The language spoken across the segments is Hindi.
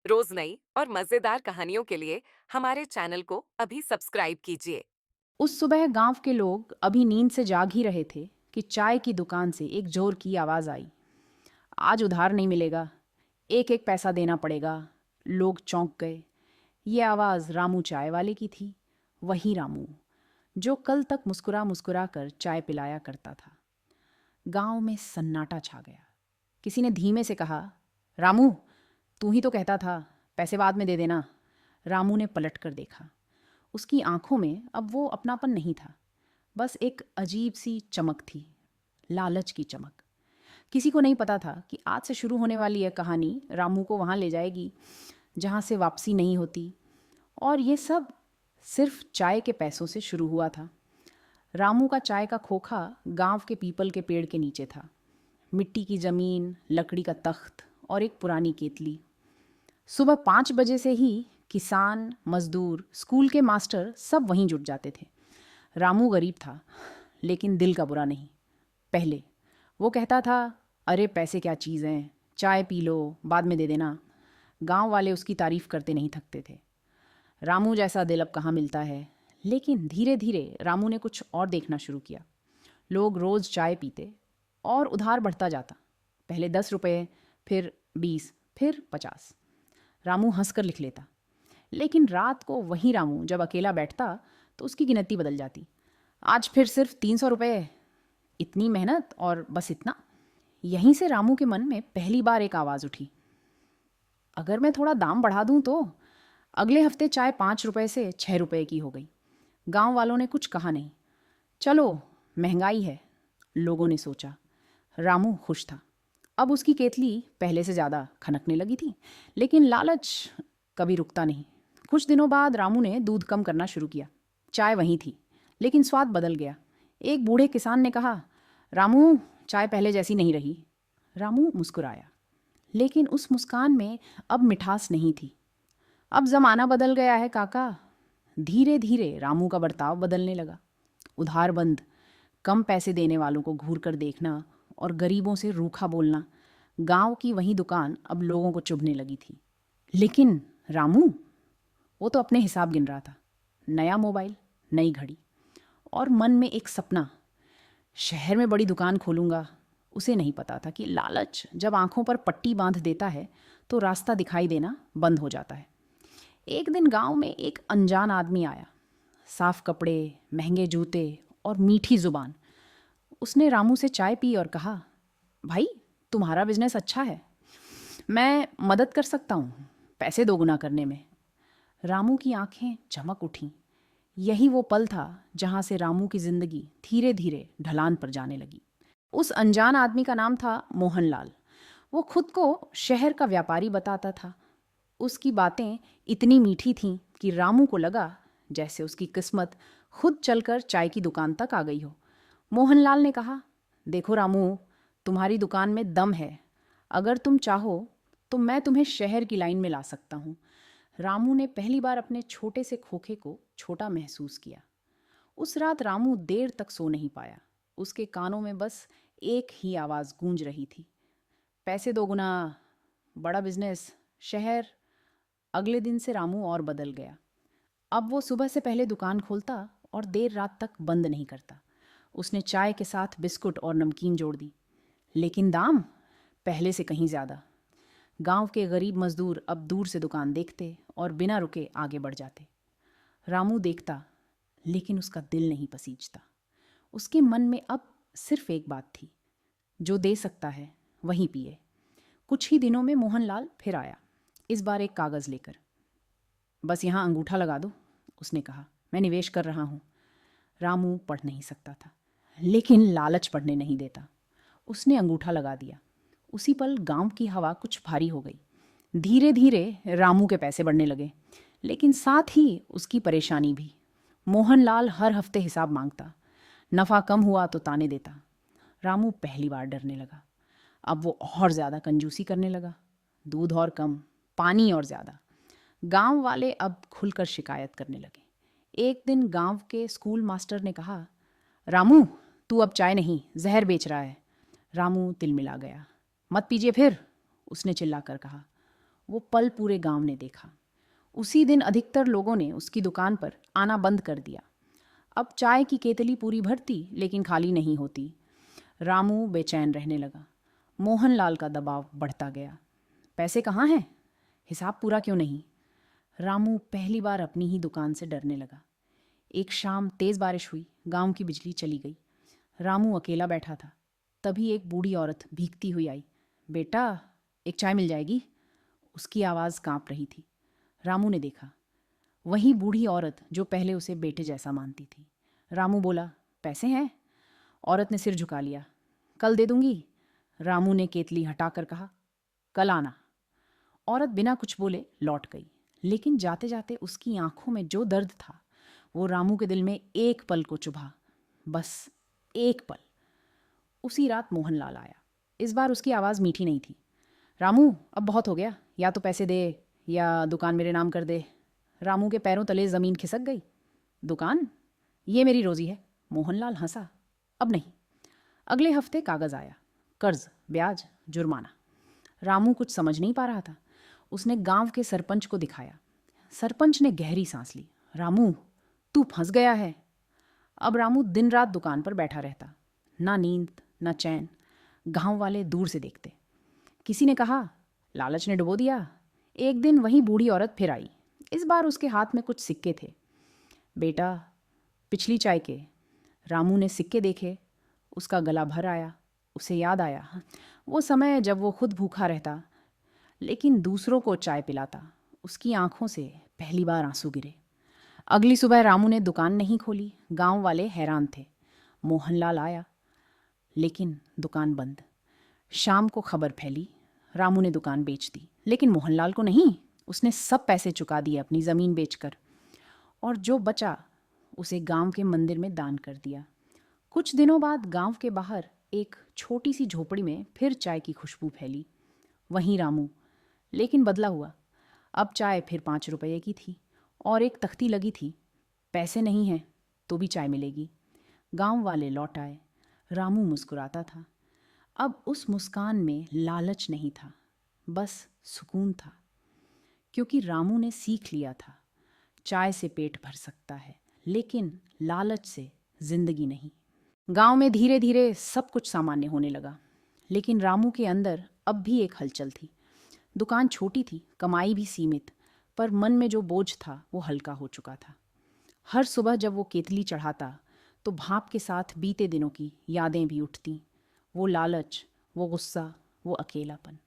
रोज नई और मजेदार कहानियों के लिए हमारे चैनल को अभी सब्सक्राइब कीजिए। उस सुबह गांव के लोग अभी नींद से जाग ही रहे थे कि चाय की दुकान से एक जोर की आवाज आई। आज उधार नहीं मिलेगा, एक एक पैसा देना पड़ेगा। लोग चौंक गए। ये आवाज रामू चाय वाले की थी। वही रामू जो कल तक मुस्कुरा मुस्कुरा कर चाय पिलाया करता था। गांव में सन्नाटा छा गया। किसी ने धीमे से कहा, रामू, तू ही तो कहता था पैसे बाद में दे देना। रामू ने पलट कर देखा। उसकी आंखों में अब वो अपनापन नहीं था, बस एक अजीब सी चमक थी, लालच की चमक। किसी को नहीं पता था कि आज से शुरू होने वाली यह कहानी रामू को वहाँ ले जाएगी जहाँ से वापसी नहीं होती। और ये सब सिर्फ चाय के पैसों से शुरू हुआ था। रामू का चाय का खोखा गांव के पीपल के पेड़ के नीचे था। मिट्टी की जमीन, लकड़ी का तख्त और एक पुरानी केतली। सुबह 5 बजे से ही किसान, मजदूर, स्कूल के मास्टर सब वहीं जुट जाते थे। रामू गरीब था, लेकिन दिल का बुरा नहीं। पहले वो कहता था, अरे पैसे क्या चीज़ हैं, चाय पी लो, बाद में दे देना। गांव वाले उसकी तारीफ करते नहीं थकते थे। रामू जैसा दिल अब कहाँ मिलता है। लेकिन धीरे धीरे रामू ने कुछ और देखना शुरू किया। लोग रोज़ चाय पीते और उधार बढ़ता जाता। पहले 10 रुपये, फिर 20, फिर 50। रामू हंसकर लिख लेता। लेकिन रात को वही रामू जब अकेला बैठता तो उसकी गिनती बदल जाती। आज फिर सिर्फ 300 रुपये। इतनी मेहनत और बस इतना। यहीं से रामू के मन में पहली बार एक आवाज़ उठी, अगर मैं थोड़ा दाम बढ़ा दूं तो। अगले हफ्ते चाय 5 रुपये से 6 रुपये की हो गई। गांव वालों ने कुछ कहा नहीं। चलो, महंगाई है, लोगों ने सोचा। रामू खुश था। अब उसकी केतली पहले से ज़्यादा खनकने लगी थी, लेकिन लालच कभी रुकता नहीं। कुछ दिनों बाद रामू ने दूध कम करना शुरू किया। चाय वहीं थी, लेकिन स्वाद बदल गया। एक बूढ़े किसान ने कहा, रामू, चाय पहले जैसी नहीं रही। रामू मुस्कुराया, लेकिन उस मुस्कान में अब मिठास नहीं थी। अब जमाना बदल गया है काका। धीरे धीरे रामू का बर्ताव बदलने लगा। उधार बंद, कम पैसे देने वालों को घूर कर देखना और गरीबों से रूखा बोलना। गांव की वही दुकान अब लोगों को चुभने लगी थी। लेकिन रामू, वो तो अपने हिसाब गिन रहा था। नया मोबाइल, नई घड़ी और मन में एक सपना, शहर में बड़ी दुकान खोलूंगा। उसे नहीं पता था कि लालच जब आंखों पर पट्टी बांध देता है तो रास्ता दिखाई देना बंद हो जाता है। एक दिन गांव में एक अनजान आदमी आया। साफ कपड़े, महंगे जूते और मीठी जुबान। उसने रामू से चाय पी और कहा, भाई, तुम्हारा बिजनेस अच्छा है, मैं मदद कर सकता हूँ पैसे दोगुना करने में। रामू की आंखें चमक उठीं। यही वो पल था जहाँ से रामू की जिंदगी धीरे धीरे ढलान पर जाने लगी। उस अनजान आदमी का नाम था मोहनलाल। वो खुद को शहर का व्यापारी बताता था। उसकी बातें इतनी मीठी थीं कि रामू को लगा जैसे उसकी किस्मत खुद चलकर चाय की दुकान तक आ गई हो। मोहनलाल ने कहा, देखो रामू, तुम्हारी दुकान में दम है। अगर तुम चाहो तो मैं तुम्हें शहर की लाइन में ला सकता हूँ। रामू ने पहली बार अपने छोटे से खोखे को छोटा महसूस किया। उस रात रामू देर तक सो नहीं पाया। उसके कानों में बस एक ही आवाज़ गूंज रही थी, पैसे दोगुना, बड़ा बिजनेस, शहर। अगले दिन से रामू और बदल गया। अब वो सुबह से पहले दुकान खोलता और देर रात तक बंद नहीं करता। उसने चाय के साथ बिस्कुट और नमकीन जोड़ दी, लेकिन दाम पहले से कहीं ज़्यादा। गांव के गरीब मजदूर अब दूर से दुकान देखते और बिना रुके आगे बढ़ जाते। रामू देखता, लेकिन उसका दिल नहीं पसीजता। उसके मन में अब सिर्फ एक बात थी, जो दे सकता है वहीं पिए। कुछ ही दिनों में मोहनलाल फिर आया, इस बार एक कागज़ लेकर। बस यहाँ अंगूठा लगा दो, उसने कहा, मैं निवेश कर रहा हूँ। रामू पढ़ नहीं सकता था, लेकिन लालच पढ़ने नहीं देता। उसने अंगूठा लगा दिया। उसी पल गांव की हवा कुछ भारी हो गई। धीरे धीरे रामू के पैसे बढ़ने लगे, लेकिन साथ ही उसकी परेशानी भी। मोहनलाल हर हफ्ते हिसाब मांगता। नफ़ा कम हुआ तो ताने देता। रामू पहली बार डरने लगा। अब वो और ज़्यादा कंजूसी करने लगा। दूध और कम, पानी और ज़्यादा। गांव वाले अब खुलकर शिकायत करने लगे। एक दिन गांव के स्कूल मास्टर ने कहा, रामू, तू अब चाय नहीं, जहर बेच रहा है। रामू तिलमिला गया। मत पीजिए फिर, उसने चिल्लाकर कहा। वो पल पूरे गांव ने देखा। उसी दिन अधिकतर लोगों ने उसकी दुकान पर आना बंद कर दिया। अब चाय की केतली पूरी भरती लेकिन खाली नहीं होती। रामू बेचैन रहने लगा। मोहनलाल का दबाव बढ़ता गया। पैसे कहाँ हैं? हिसाब पूरा क्यों नहीं? रामू पहली बार अपनी ही दुकान से डरने लगा। एक शाम तेज बारिश हुई, गांव की बिजली चली गई। रामू अकेला बैठा था। तभी एक बूढ़ी औरत भीगती हुई आई। बेटा, एक चाय मिल जाएगी? उसकी आवाज़ कांप रही थी। रामू ने देखा, वही बूढ़ी औरत जो पहले उसे बेटे जैसा मानती थी। रामू बोला, पैसे हैं? औरत ने सिर झुका लिया। कल दे दूंगी। रामू ने केतली हटाकर कहा, कल आना। औरत बिना कुछ बोले लौट गई, लेकिन जाते जाते उसकी आंखों में जो दर्द था वो रामू के दिल में एक पल को चुभा। बस एक पल। उसी रात मोहनलाल आया। इस बार उसकी आवाज़ मीठी नहीं थी। रामू, अब बहुत हो गया, या तो पैसे दे या दुकान मेरे नाम कर दे। रामू के पैरों तले ज़मीन खिसक गई। दुकान? ये मेरी रोज़ी है। मोहनलाल हंसा। अब नहीं। अगले हफ्ते कागज़ आया, कर्ज, ब्याज, जुर्माना। रामू कुछ समझ नहीं पा रहा था। उसने गांव के सरपंच को दिखाया। सरपंच ने गहरी सांस ली। रामू, तू फंस गया है। अब रामू दिन रात दुकान पर बैठा रहता, ना नींद ना चैन। गांव वाले दूर से देखते। किसी ने कहा, लालच ने डुबो दिया। एक दिन वही बूढ़ी औरत फिर आई। इस बार उसके हाथ में कुछ सिक्के थे। बेटा, पिछली चाय के। रामू ने सिक्के देखे। उसका गला भर आया। उसे याद आया वो समय जब वो खुद भूखा रहता लेकिन दूसरों को चाय पिलाता। उसकी आंखों से पहली बार आंसू गिरे। अगली सुबह रामू ने दुकान नहीं खोली। गांव वाले हैरान थे। मोहनलाल आया, लेकिन दुकान बंद। शाम को खबर फैली, रामू ने दुकान बेच दी। लेकिन मोहनलाल को नहीं। उसने सब पैसे चुका दिए अपनी ज़मीन बेचकर, और जो बचा उसे गांव के मंदिर में दान कर दिया। कुछ दिनों बाद गांव के बाहर एक छोटी सी झोपड़ी में फिर चाय की खुशबू फैली। वहीं रामू, लेकिन बदला हुआ। अब चाय फिर 5 रुपये की थी और एक तख्ती लगी थी, पैसे नहीं हैं तो भी चाय मिलेगी। गांव वाले लौट आए। रामू मुस्कुराता था। अब उस मुस्कान में लालच नहीं था, बस सुकून था। क्योंकि रामू ने सीख लिया था, चाय से पेट भर सकता है लेकिन लालच से जिंदगी नहीं। गांव में धीरे धीरे सब कुछ सामान्य होने लगा, लेकिन रामू के अंदर अब भी एक हलचल थी। दुकान छोटी थी, कमाई भी सीमित, पर मन में जो बोझ था वो हल्का हो चुका था। हर सुबह जब वो केतली चढ़ाता तो भाप के साथ बीते दिनों की यादें भी उठती। वो लालच, वो गुस्सा, वो अकेलापन।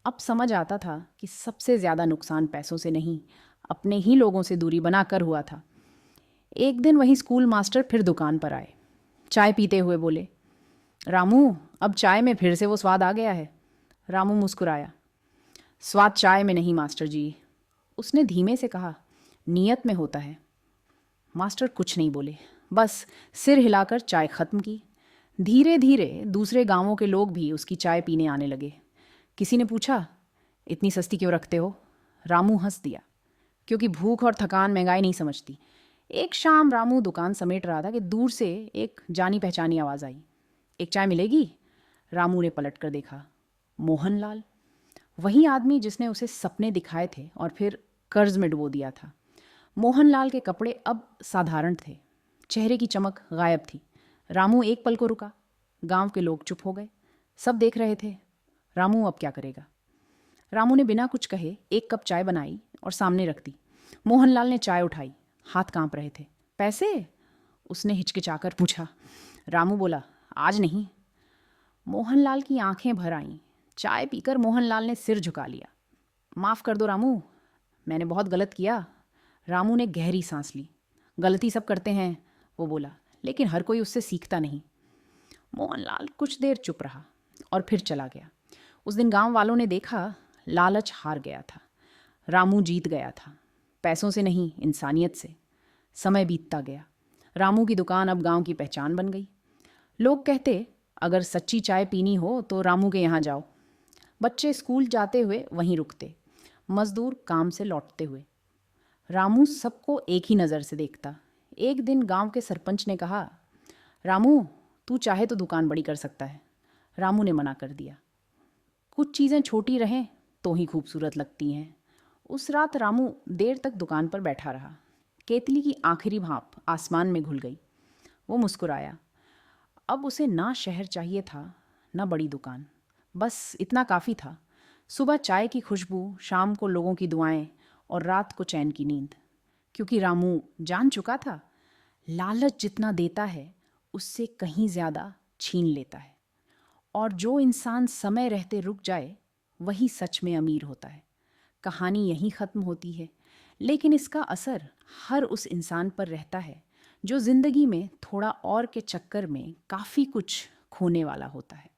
अब समझ आता था कि सबसे ज़्यादा नुकसान पैसों से नहीं, अपने ही लोगों से दूरी बनाकर हुआ था। एक दिन वही स्कूल मास्टर फिर दुकान पर आए। चाय पीते हुए बोले, रामू, अब चाय में फिर से वो स्वाद आ गया है। रामू मुस्कुराया। स्वाद चाय में नहीं मास्टर जी, उसने धीमे से कहा, नियत में होता है। मास्टर कुछ नहीं बोले, बस सिर हिलाकर चाय खत्म की। धीरे धीरे दूसरे गांवों के लोग भी उसकी चाय पीने आने लगे। किसी ने पूछा, इतनी सस्ती क्यों रखते हो? रामू हंस दिया, क्योंकि भूख और थकान महंगाई नहीं समझती। एक शाम रामू दुकान समेट रहा था कि दूर से एक जानी पहचानी आवाज़ आई, एक चाय मिलेगी? रामू ने पलट कर देखा, मोहनलाल, वही आदमी जिसने उसे सपने दिखाए थे और फिर कर्ज में डुबो दिया था। मोहनलाल के कपड़े अब साधारण थे, चेहरे की चमक गायब थी। रामू एक पल को रुका। गांव के लोग चुप हो गए, सब देख रहे थे। रामू अब क्या करेगा? रामू ने बिना कुछ कहे एक कप चाय बनाई और सामने रख दी। मोहनलाल ने चाय उठाई, हाथ कांप रहे थे। पैसे? उसने हिचकिचाकर पूछा। रामू बोला, आज नहीं। मोहनलाल की आंखें भर आईं। चाय पीकर मोहनलाल ने सिर झुका लिया। माफ़ कर दो रामू, मैंने बहुत गलत किया। रामू ने गहरी सांस ली। गलती सब करते हैं, वो बोला, लेकिन हर कोई उससे सीखता नहीं। मोहनलाल कुछ देर चुप रहा और फिर चला गया। उस दिन गांव वालों ने देखा, लालच हार गया था, रामू जीत गया था, पैसों से नहीं, इंसानियत से। समय बीतता गया। रामू की दुकान अब गांव की पहचान बन गई। लोग कहते, अगर सच्ची चाय पीनी हो तो रामू के यहाँ जाओ। बच्चे स्कूल जाते हुए वहीं रुकते, मजदूर काम से लौटते हुए। रामू सबको एक ही नज़र से देखता। एक दिन गांव के सरपंच ने कहा, रामू, तू चाहे तो दुकान बड़ी कर सकता है। रामू ने मना कर दिया। कुछ चीज़ें छोटी रहें तो ही खूबसूरत लगती हैं। उस रात रामू देर तक दुकान पर बैठा रहा। केतली की आखिरी भाप आसमान में घुल गई। वो मुस्कुराया। अब उसे ना शहर चाहिए था, ना बड़ी दुकान। बस इतना काफ़ी था। सुबह चाय की खुशबू, शाम को लोगों की दुआएं और रात को चैन की नींद। क्योंकि रामू जान चुका था, लालच जितना देता है उससे कहीं ज़्यादा छीन लेता है। और जो इंसान समय रहते रुक जाए वही सच में अमीर होता है। कहानी यहीं ख़त्म होती है, लेकिन इसका असर हर उस इंसान पर रहता है जो ज़िंदगी में थोड़ा और के चक्कर में काफ़ी कुछ खोने वाला होता है।